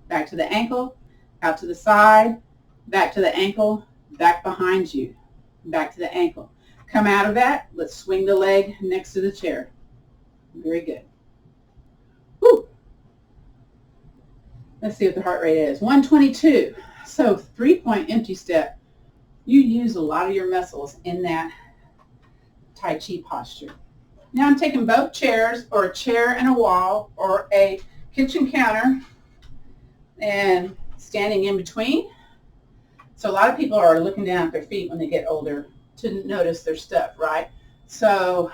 back to the ankle, out to the side, back to the ankle, back behind you, back to the ankle. Come out of that. Let's swing the leg next to the chair. Very good. Whew. Let's see what the heart rate is. 122. So 3-point empty step. You use a lot of your muscles in that Tai Chi posture. Now I'm taking both chairs, or a chair and a wall, or a kitchen counter, and standing in between. So a lot of people are looking down at their feet when they get older to notice their stuff, right? So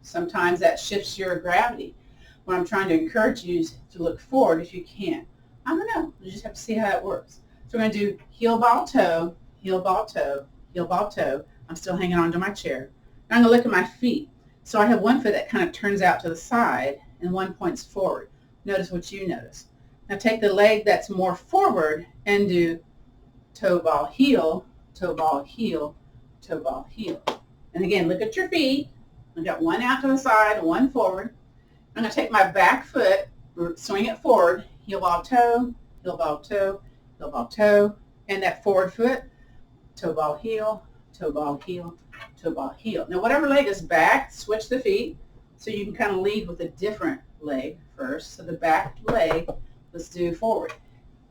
sometimes that shifts your gravity. What I'm trying to encourage you is to look forward if you can. I don't know. You just have to see how it works. So we're going to do heel ball toe, heel ball toe, heel ball toe. I'm still hanging on to my chair. I'm going to look at my feet. So I have one foot that kind of turns out to the side and one points forward. Notice what you notice. Now take the leg that's more forward and do toe ball heel, toe ball heel, toe ball heel. And again, look at your feet. I've got one out to the side, one forward. I'm going to take my back foot, swing it forward, heel ball toe, heel ball toe, heel ball toe, and that forward foot, toe ball heel, toe ball heel, toe ball heel. Now whatever leg is back, switch the feet so you can kind of lead with a different leg first. So the back leg, let's do forward.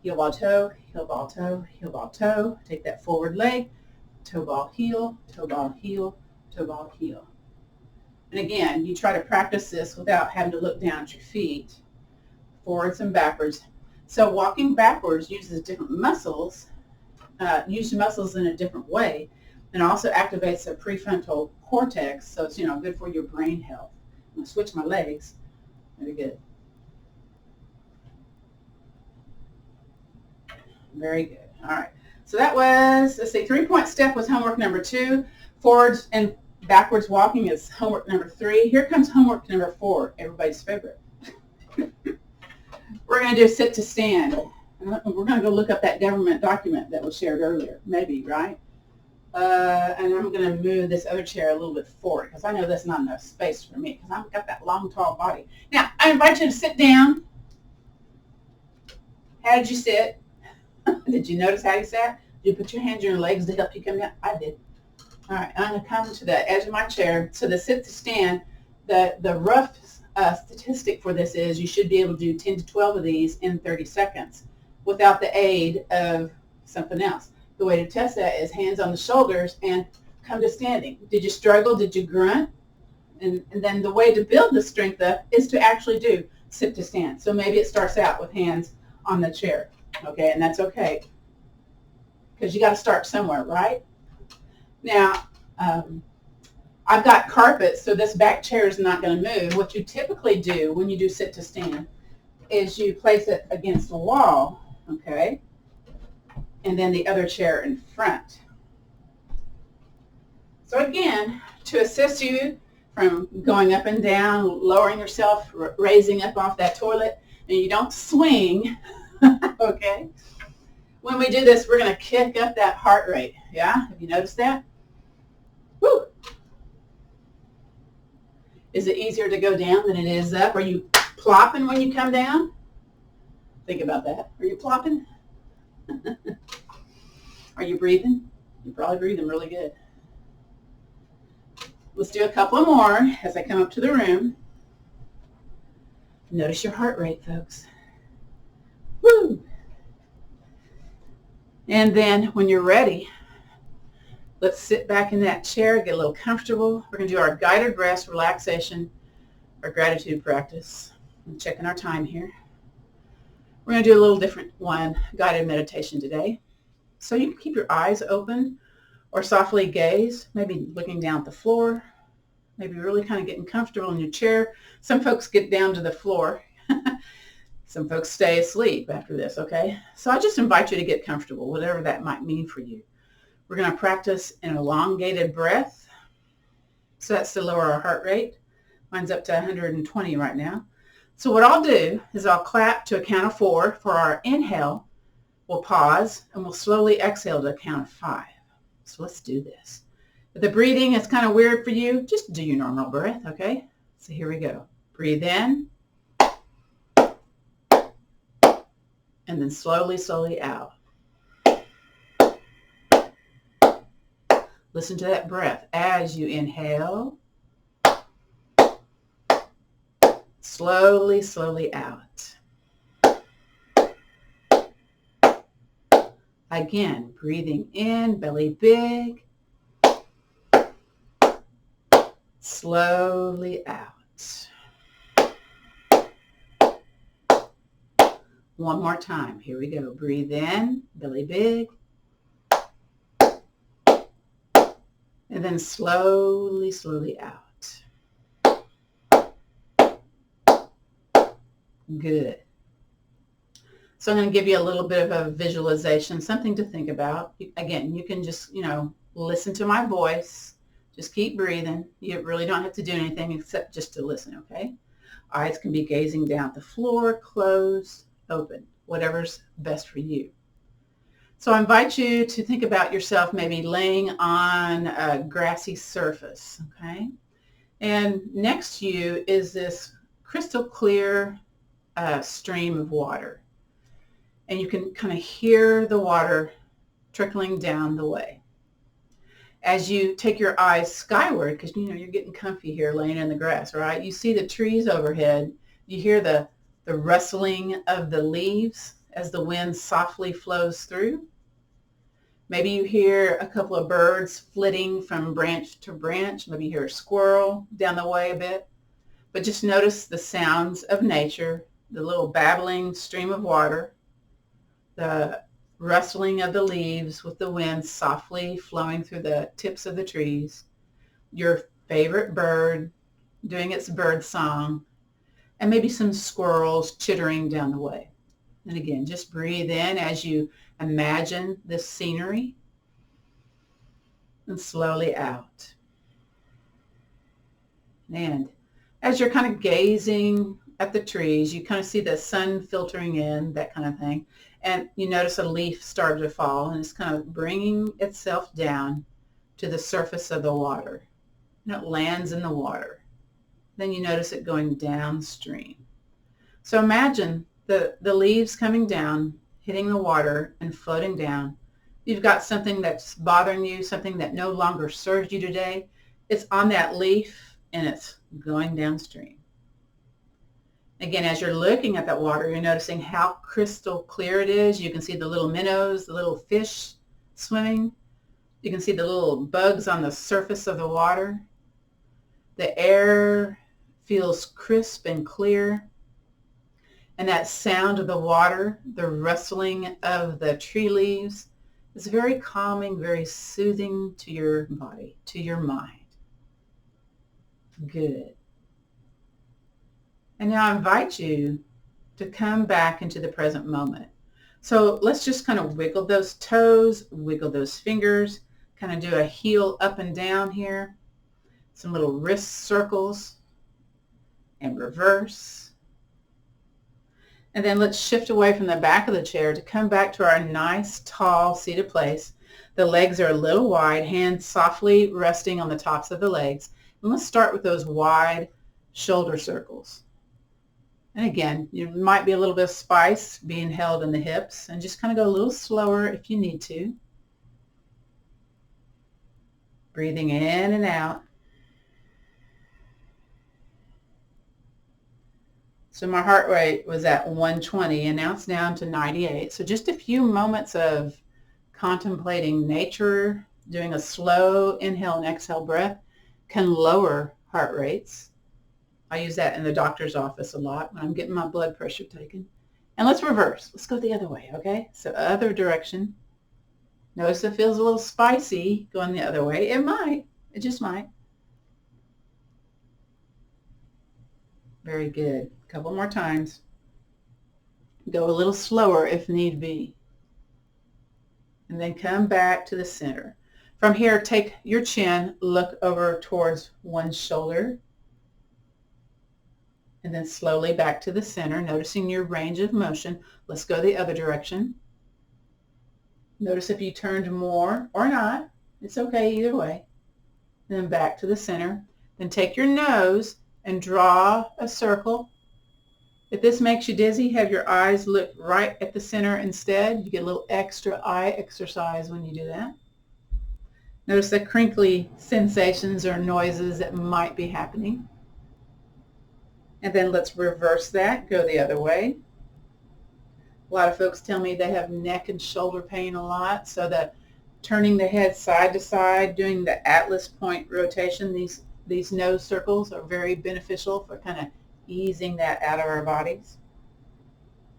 Heel ball toe, heel ball toe, heel ball toe. Take that forward leg, toe ball heel, toe ball heel, toe ball heel. And again, you try to practice this without having to look down at your feet, forwards and backwards. So walking backwards uses different muscles, use muscles in a different way, and also activates the prefrontal cortex, so it's good for your brain health. I'm going to switch my legs. Very good. Very good. All right. So that was, let's see, 3-point step was homework number 2. Forwards and backwards walking is homework number 3. Here comes homework number 4, everybody's favorite. We're going to do sit to stand. We're going to go look up that government document that was shared earlier, maybe, right? And I'm going to move this other chair a little bit forward because I know that's not enough space for me because I've got that long, tall body. Now, I invite you to sit down. How did you sit? Did you notice how you sat? Did you put your hands on your legs to help you come down? I did. All right, I'm going to come to the edge of my chair. So the sit to stand, the rough statistic for this is you should be able to do 10 to 12 of these in 30 seconds without the aid of something else. The way to test that is hands on the shoulders and come to standing. Did you struggle? Did you grunt? And then the way to build the strength up is to actually do sit to stand. So maybe it starts out with hands on the chair, okay? And that's okay because you got to start somewhere, right? Now, I've got carpet, so this back chair is not going to move. What you typically do when you do sit to stand is you place it against the wall, okay? And then the other chair in front. So again, to assist you from going up and down, lowering yourself, raising up off that toilet, and you don't swing, okay? When we do this, we're going to kick up that heart rate, yeah? Have you noticed that? Woo! Is it easier to go down than it is up? Are you plopping when you come down? Think about that. Are you plopping? Are you breathing? You're probably breathing really good. Let's do a couple more as I come up to the room. Notice your heart rate, folks. Woo! And then when you're ready, let's sit back in that chair, get a little comfortable. We're going to do our guided rest, relaxation, our gratitude practice. I'm checking our time here. We're going to do a little different one, guided meditation today. So you can keep your eyes open or softly gaze, maybe looking down at the floor, maybe really kind of getting comfortable in your chair. Some folks get down to the floor. Some folks stay asleep after this, okay? So I just invite you to get comfortable, whatever that might mean for you. We're going to practice an elongated breath. So that's to lower our heart rate. Mine's up to 120 right now. So what I'll do is I'll clap to a count of 4 for our inhale. We'll pause and we'll slowly exhale to a count of 5. So let's do this. If the breathing is kind of weird for you, just do your normal breath, okay? So here we go. Breathe in. And then slowly, slowly out. Listen to that breath as you inhale. Slowly, slowly out. Again, breathing in, belly big. Slowly out. One more time. Here we go. Breathe in, belly big. And then slowly, slowly out. Good. So I'm going to give you a little bit of a visualization, something to think about. Again, you can just, listen to my voice. Just keep breathing. You really don't have to do anything except just to listen, okay? Eyes can be gazing down at the floor, closed, open, whatever's best for you. So I invite you to think about yourself maybe laying on a grassy surface, okay? And next to you is this crystal clear stream of water. And you can kind of hear the water trickling down the way. As you take your eyes skyward, because you know you're getting comfy here laying in the grass, right? You see the trees overhead. You hear the rustling of the leaves as the wind softly flows through. Maybe you hear a couple of birds flitting from branch to branch. Maybe you hear a squirrel down the way a bit. But just notice the sounds of nature, the little babbling stream of water, the rustling of the leaves with the wind softly flowing through the tips of the trees, your favorite bird doing its bird song, and maybe some squirrels chittering down the way. And again, just breathe in as you imagine this scenery, and slowly out. And as you're kind of gazing at the trees, you kind of see the sun filtering in, that kind of thing. And you notice a leaf started to fall, and it's kind of bringing itself down to the surface of the water. And it lands in the water. Then you notice it going downstream. So imagine the leaves coming down, hitting the water and floating down. You've got something that's bothering you, something that no longer serves you today. It's on that leaf and it's going downstream. Again, as you're looking at that water, you're noticing how crystal clear it is. You can see the little minnows, the little fish swimming. You can see the little bugs on the surface of the water. The air feels crisp and clear. And that sound of the water, the rustling of the tree leaves, is very calming, very soothing to your body, to your mind. Good. And now I invite you to come back into the present moment. So let's just kind of wiggle those toes, wiggle those fingers, kind of do a heel up and down here, some little wrist circles, and reverse. And then let's shift away from the back of the chair to come back to our nice, tall, seated place. The legs are a little wide, hands softly resting on the tops of the legs. And let's start with those wide shoulder circles. And again, you might be a little bit of spice being held in the hips, and just kind of go a little slower if you need to. Breathing in and out. So my heart rate was at 120 and now it's down to 98. So just a few moments of contemplating nature, doing a slow inhale and exhale breath can lower heart rates. I use that in the doctor's office a lot when I'm getting my blood pressure taken. And let's reverse. Let's go the other way, okay? So other direction. Notice it feels a little spicy going the other way. It might. It just might. Very good. A couple more times. Go a little slower if need be. And then come back to the center. From here, take your chin, look over towards one shoulder. And then slowly back to the center, noticing your range of motion. Let's go the other direction. Notice if you turned more or not. It's okay either way. Then back to the center. Then take your nose and draw a circle. If this makes you dizzy, have your eyes look right at the center instead. You get a little extra eye exercise when you do that. Notice the crinkly sensations or noises that might be happening. And then let's reverse that, go the other way. A lot of folks tell me they have neck and shoulder pain a lot, so that turning the head side to side, doing the atlas point rotation, these nose circles are very beneficial for kind of easing that out of our bodies.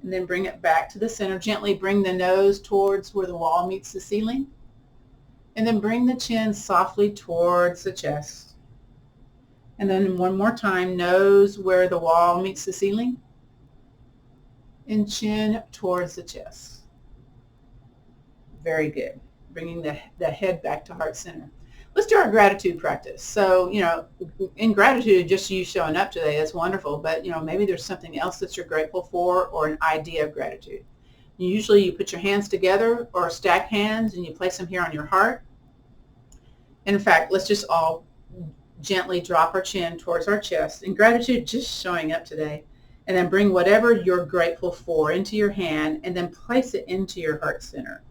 And then bring it back to the center. Gently bring the nose towards where the wall meets the ceiling. And then bring the chin softly towards the chest. And then one more time, nose where the wall meets the ceiling. And chin towards the chest. Very good. Bringing the head back to heart center. Let's do our gratitude practice. So, in gratitude, just you showing up today, that's wonderful. But, maybe there's something else that you're grateful for or an idea of gratitude. Usually you put your hands together or stack hands and you place them here on your heart. And in fact, let's just all gently drop our chin towards our chest. In gratitude, just showing up today. And then bring whatever you're grateful for into your hand and then place it into your heart center.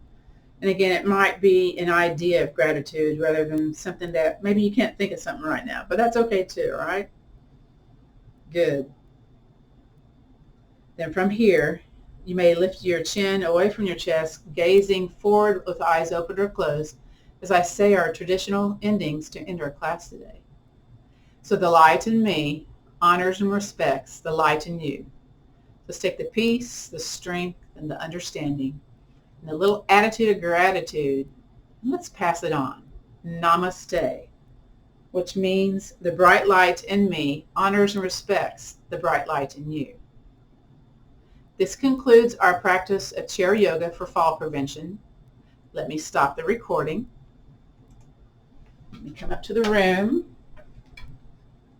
And again, it might be an idea of gratitude rather than something that maybe you can't think of something right now, but that's okay too, all right? Good. Then from here, you may lift your chin away from your chest, gazing forward with eyes open or closed as I say our traditional endings to end our class today. So the light in me honors and respects the light in you. Let's take the peace, the strength, and the understanding, and a little attitude of gratitude, and let's pass it on. Namaste, which means the bright light in me honors and respects the bright light in you. This concludes our practice of chair yoga for fall prevention. Let me stop the recording. Let me come up to the room.